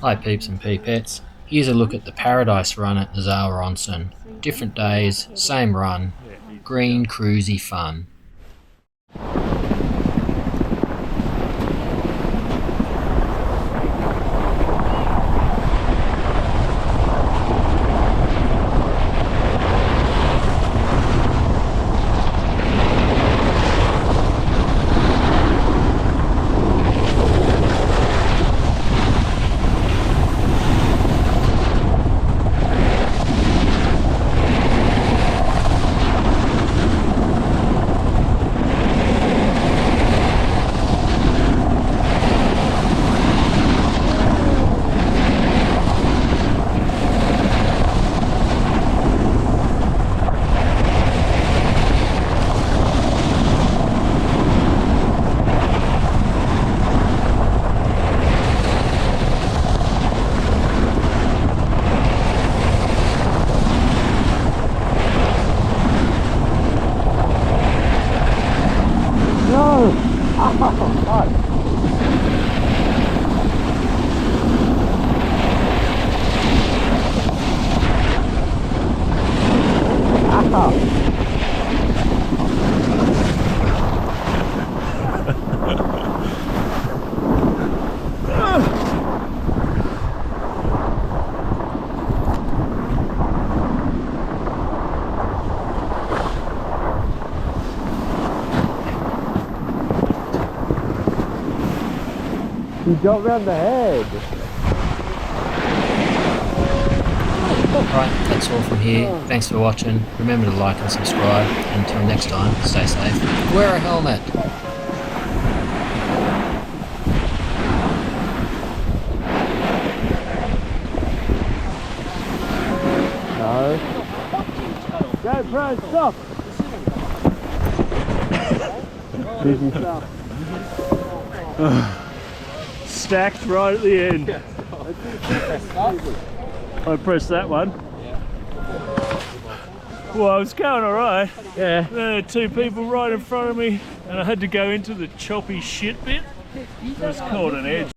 Hi peeps and peepettes, here's a look at the Paradise Run at Nozawa Onsen. Different days, same run, green cruisy fun. You got round the head. Alright, that's all from here. Thanks for watching. Remember to like and subscribe. Until next time, stay safe. Wear a helmet. No. GoPro, stop! Busy stuff. Stacked right at the end. I pressed that one. Well, I was going alright. Yeah. There were two people right in front of me and I had to go into the choppy shit bit. I was caught an edge.